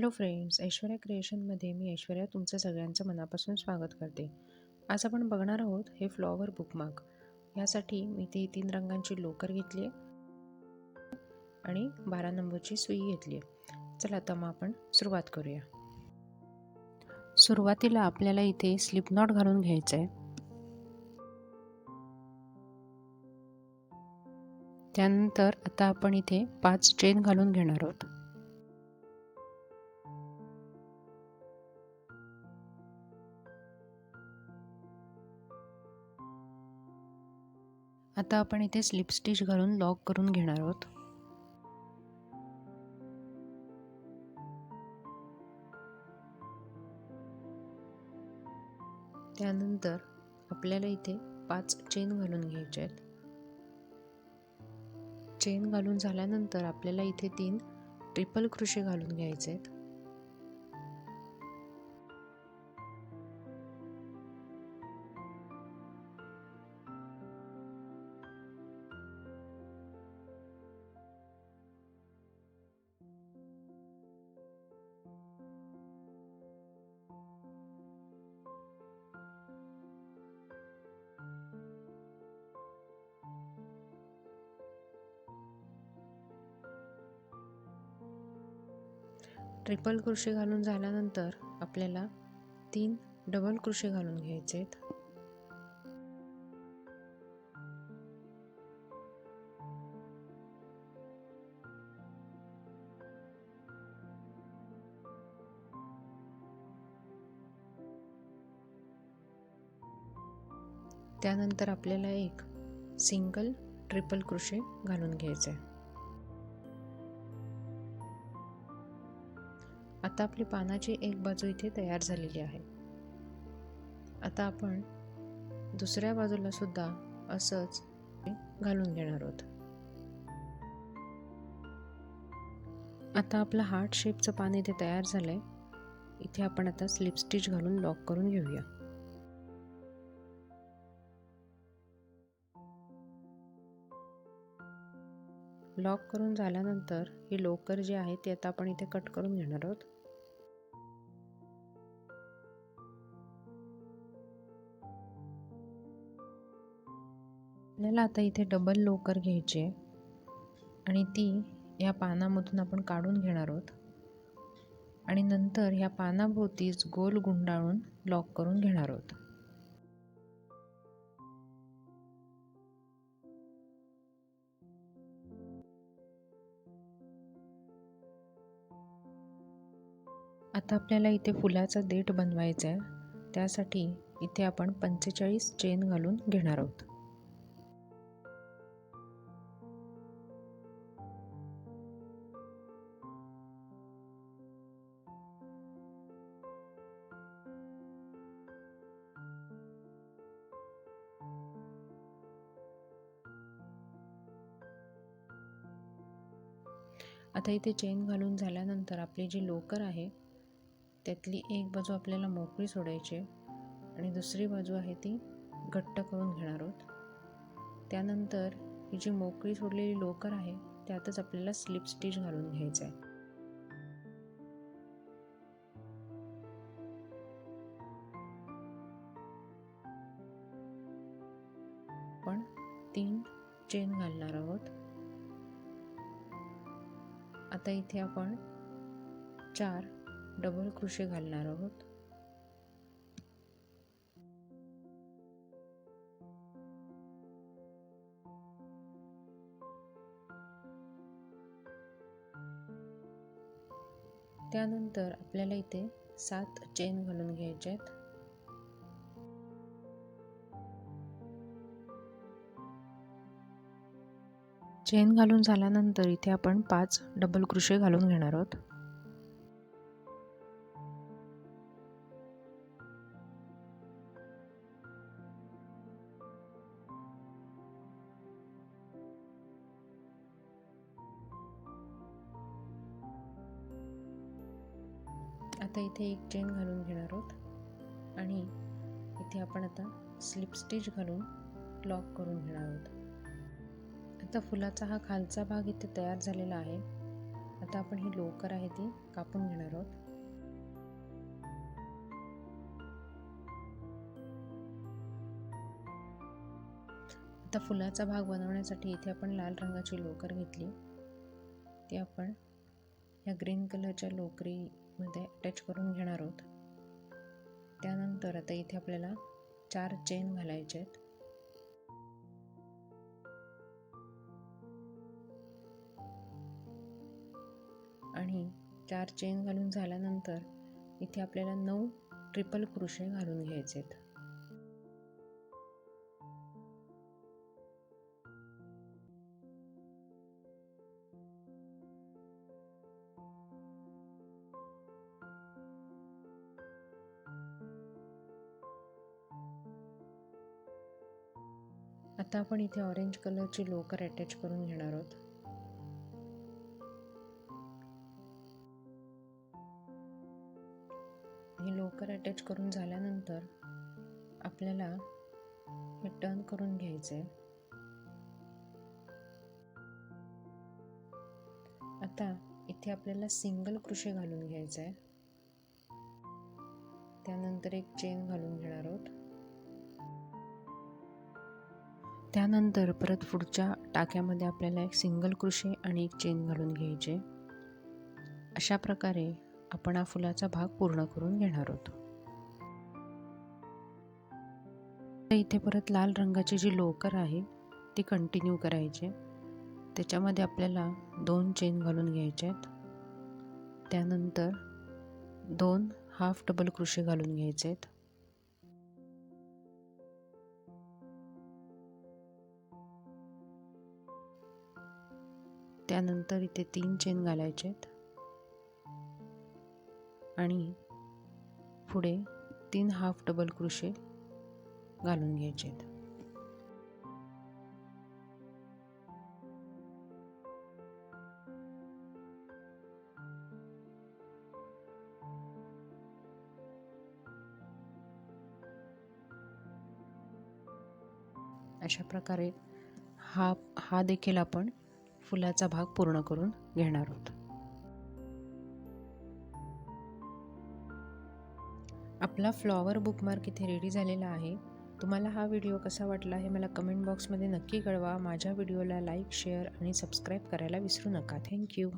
Hello friends, Aishwarya क्रिएशनमध्ये मी ऐश्वर्या तुमचं सगळ्यांचं मनापासून स्वागत करते. आज आपण बघणार आहोत हे फ्लॉवर बुकमार्क. यासाठी मी ती 3 रंगांची लोकर घेतली आहे आणि 12 नंबरची सुई घेतली आहे. चला आता मग आपण सुरुवात करूया. सुरुवातीला आपल्याला इथे स्लिप नॉट घालून घ्यायचं आहे. त्यानंतर आता आपण इथे 5 चेन घालून घेणार आहोत. आता आपण इथे स्लिप स्टिच घालून लॉक करून घेणार आहोत. त्यानंतर आपल्याला इथे 5 चेन घालून घ्यायचे आहेत. चेन घालून झाल्यानंतर आपल्याला इथे 3 ट्रिपल क्रोशे घालून घ्यायचे आहेत. ट्रिपल क्रोशे घालून झाल्यानंतर आपल्याला 3 डबल क्रोशे घालून घ्यायचे आहेत. त्यानंतर आपल्याला एक सिंगल ट्रिपल क्रोशे घालून घ्यायचे आहे. आता आपली पानाची एक बाजू इथे तयार झालेली आहे. आता आपण दुसऱ्या बाजूला सुद्धा असंच घालून घेणार आहोत. आता आपलं हार्ट शेपचं पान इथे तयार झालंय. इथे आपण आता स्लिप स्टिच घालून लॉक करून घेऊया. लॉक करून झाल्यानंतर ही लोकर जी आहे ती आता आपण इथे कट करून घेणार आहोत. आपल्याला आता इथे डबल लोकर घ्यायची आहे आणि ती या पानामधून आपण काढून घेणार आहोत आणि नंतर ह्या पानाभोवतीच गोल गुंडाळून लॉक करून घेणार आहोत. आता आपल्याला इथे फुलाचा देठ बनवायचा आहे. त्यासाठी इथे आपण 45 चेन घालून घेणार आहोत. आता इथे चेन घालून झाल्यानंतर आपली जी लोकर आहे त्यातली एक बाजू आपल्याला मोकळी सोडायची आणि दुसरी बाजू आहे ती घट्ट करून घेणार आहोत. त्यानंतर ही जी मोकळी सोडलेली लोकर आहे त्यातच आपल्याला स्लिप स्टिच घालून घ्यायचं आहे. आपण 3 चेन घालणार आहोत. आता इथे आपण 4 डबल क्रोशे घालणार आहोत. त्यानंतर आपल्याला इथे 7 चेन घालून घ्यायचे आहेत. चेन घालून झाल्यानंतर इथे आपण 5 डबल क्रोशे घालून घेणार आहोत. आता इथे एक चेन घालून घेणार आहोत आणि इथे आपण आता स्लिप स्टिच घालून लॉक करून घेणार आहोत. आता फुलाचा हा खालचा भाग इथे तयार झालेला आहे. आता आपण ही लोकर आहे ती कापून घेणार आहोत. आता फुलाचा भाग बनवण्यासाठी इथे आपण लाल रंगाची लोकर घेतली. ती आपण या ग्रीन कलरच्या लोकरीमध्ये अटॅच करून घेणार आहोत. त्यानंतर आता इथे आपल्याला 4 चेन घालायचे आहेत. आणि 4 चेन घालून झाल्यानंतर इथे आपल्याला 9 ट्रिपल क्रोशे घालून घ्यायचे आहेत. आता आपण इथे ऑरेंज कलरची लोकर अटॅच करून घेणार आहोत. ही लोकर अटॅच करून झाल्यानंतर आपल्याला हे टर्न करून घ्यायचे. आता इथे आपल्याला सिंगल क्रोशे घालून घ्यायचा आहे. त्यानंतर एक चेन घालून घेणार आहोत. त्यानंतर परत पुढच्या टाक्यामध्ये आपल्याला एक सिंगल क्रोशे आणि एक चेन घालून घ्यायचे. अशा प्रकारे आपण हा फुलाचा भाग पूर्ण करून घेणार आहोत. इथे परत लाल रंगाची जी लोकर आहे ती कंटिन्यू करायची. त्याच्यामध्ये आपल्याला 2 चेन घालून घ्यायचे आहेत. त्यानंतर 2 हाफ डबल क्रोशे घालून घ्यायचे आहेत. त्यानंतर इथे 3 चेन घालायचे आहेत आणि पुढे 3 हाफ डबल क्रोशे घालून घ्यायचे आहेत. अशा प्रकारे हा देखील आपण फुलाचा भाग पूर्ण करून घेणार आहोत. आपला फ्लॉवर बुकमार्क इथे रेडी झालेला आहे. तुम्हाला हा व्हिडिओ कसा वाटला हे मला कमेंट बॉक्समध्ये नक्की कळवा. माझ्या व्हिडिओला लाईक, शेअर आणि सबस्क्राईब करायला विसरू नका. थँक्यू.